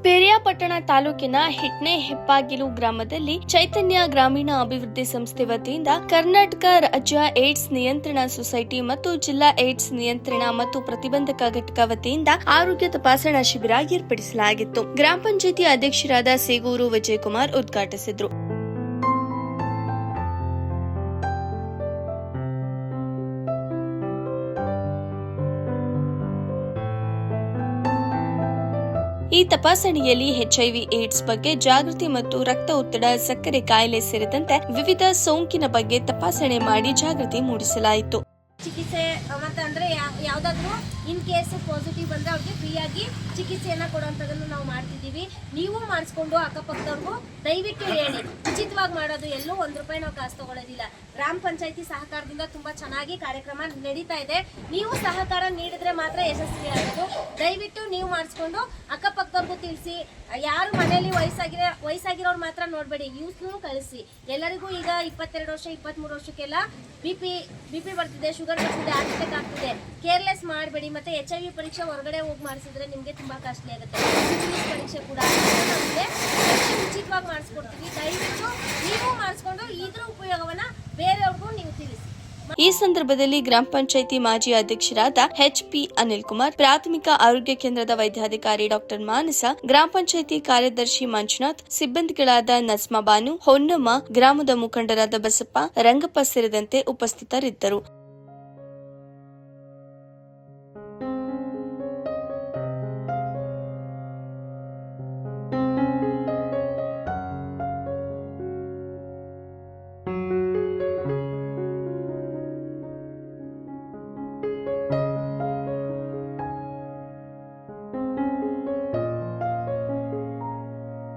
ಪೇರಿಯಾಪಟ್ಟಣ ತಾಲೂಕಿನ ಹಿಟ್ನೆ ಹೆಪ್ಪಾಗಿಲು ಗ್ರಾಮದಲ್ಲಿ ಚೈತನ್ಯ ಗ್ರಾಮೀಣ ಅಭಿವೃದ್ಧಿ ಸಂಸ್ಥೆ ವತಿಯಿಂದ ಕರ್ನಾಟಕ ರಾಜ್ಯ ಏಡ್ಸ್ ನಿಯಂತ್ರಣ ಸೊಸೈಟಿ ಮತ್ತು ಜಿಲ್ಲಾ ಏಡ್ಸ್ ನಿಯಂತ್ರಣ ಮತ್ತು ಪ್ರತಿಬಂಧಕ ಘಟಕ ವತಿಯಿಂದ ಆರೋಗ್ಯ ತಪಾಸಣಾ ಶಿಬಿರ ಏರ್ಪಡಿಸಲಾಗಿತ್ತು. ಗ್ರಾಮ ಪಂಚಾಯಿತಿ ಅಧ್ಯಕ್ಷರಾದ ಸೇಗೂರು ವಿಜಯಕುಮಾರ್ ಉದ್ಘಾಟಿಸಿದರು. ಈ ತಪಾಸಣೆಯಲ್ಲಿ ಎಚ್ಐವಿ ಏಡ್ಸ್ ಬಗ್ಗೆ ಜಾಗೃತಿ ಮತ್ತು ರಕ್ತ ಒತ್ತಡ, ಸಕ್ಕರೆ ಕಾಯಿಲೆ ಸೇರಿದಂತೆ ವಿವಿಧ ಸೋಂಕಿನ ಬಗ್ಗೆ ತಪಾಸಣೆ ಮಾಡಿ ಜಾಗೃತಿ ಮೂಡಿಸಲಾಯಿತು. ಚಿಕಿತ್ಸೆ ಅಂದ್ರೆ ಯಾವ್ದಾದ್ರು ಇನ್ ಕೇಸ್ ಪಾಸಿಟಿವ್ ಬಂದ್ರೆ ಅವ್ರಿಗೆ ಫ್ರೀ ಆಗಿ ಚಿಕಿತ್ಸೆಯನ್ನ ಕೊಡುವಂತದನ್ನು ನಾವು ಮಾಡ್ತಿದ್ದೀವಿ. ನೀವು ಮಾಡಿಸ್ಕೊಂಡು ಅಕ್ಕಪಕ್ಕದವ್ರಿಗೂ ದಯವಿಟ್ಟು ಹೇಳಿ, ಉಚಿತವಾಗಿ ಮಾಡೋದು, ಎಲ್ಲೂ ₹1 ನಾವು ಕಾಸು ತಗೊಳ್ಳೋದಿಲ್ಲ. ಗ್ರಾಮ ಪಂಚಾಯತಿ ಸಹಕಾರದಿಂದ ತುಂಬಾ ಚೆನ್ನಾಗಿ ಕಾರ್ಯಕ್ರಮ ನಡೀತಾ ಇದೆ. ನೀವು ಸಹಕಾರ ನೀಡಿದ್ರೆ ಮಾತ್ರ ಯಶಸ್ವಿ ಆಗೋದು. ದಯವಿಟ್ಟು ನೀವು ಮಾಡಿಸ್ಕೊಂಡು ಅಕ್ಕಪಕ್ಕದವ್ರಿಗೂ ತಿಳಿಸಿ. ಯಾರು ಮನೆಯಲ್ಲಿ ವಯಸ್ಸಾಗಿರೋರು ಮಾತ್ರ ನೋಡ್ಬೇಡಿ, ಯೂತ್ನು ಕಳಿಸಿ. ಎಲ್ಲರಿಗೂ ಈಗ 22 ವರ್ಷ 23 ವರ್ಷಕ್ಕೆಲ್ಲ ಬಿಪಿ ಬರ್ತಿದೆ, ಶುಗರ್ ಬರ್ತಿದೆ, ಹಾರ್ಟ್ ಅಟ್ಯಾಕ್ ಆಗ್ತಿದೆ. ಕೇರ್ಲೆಸ್ ಮಾಡಬೇಡಿ. ಮತ್ತೆ HIV ಪರೀಕ್ಷೆ ಹೊರಗಡೆ ಹೋಗಿ ಮಾಡಿಸಿದ್ರೆ ನಿಮಗೆ ತುಂಬಾ ಕಾಸ್ಟ್ಲಿ ಆಗುತ್ತೆ. ಸಿಫಿಲಿಸ್ ಪರೀಕ್ಷೆ ಕೂಡ ನಮಗೆ ಉಚಿತವಾಗಿ ಮಾಡಿಸ್ಕೊಡ್ತೀವಿ. ದಯವಿಟ್ಟು ನೀವು ಮಾಡಿಸ್ಕೊಂಡು ಇದ್ರ ಉಪಯೋಗವನ್ನ ಬೇರೆಯವ್ರಿಗೂ ನೀವು ತಿಳಿಸಿ. ಈ ಸಂದರ್ಭದಲ್ಲಿ ಗ್ರಾಮ ಪಂಚಾಯಿತಿ ಮಾಜಿ ಅಧ್ಯಕ್ಷರಾದ HP ಅನಿಲ್ ಕುಮಾರ್, ಪ್ರಾಥಮಿಕ ಆರೋಗ್ಯ ಕೇಂದ್ರದ ವೈದ್ಯಾಧಿಕಾರಿ ಡಾ ಮಾನಸ, ಗ್ರಾಮ ಪಂಚಾಯಿತಿ ಕಾರ್ಯದರ್ಶಿ ಮಂಜುನಾಥ್, ಸಿಬ್ಬಂದಿಗಳಾದ ನಸ್ಮಾ ಬಾನು, ಹೊನ್ನಮ್ಮ, ಗ್ರಾಮದ ಮುಖಂಡರಾದ ಬಸಪ್ಪ, ರಂಗಪ್ಪ ಸೇರಿದಂತೆ ಉಪಸ್ಥಿತರಿದ್ದರು.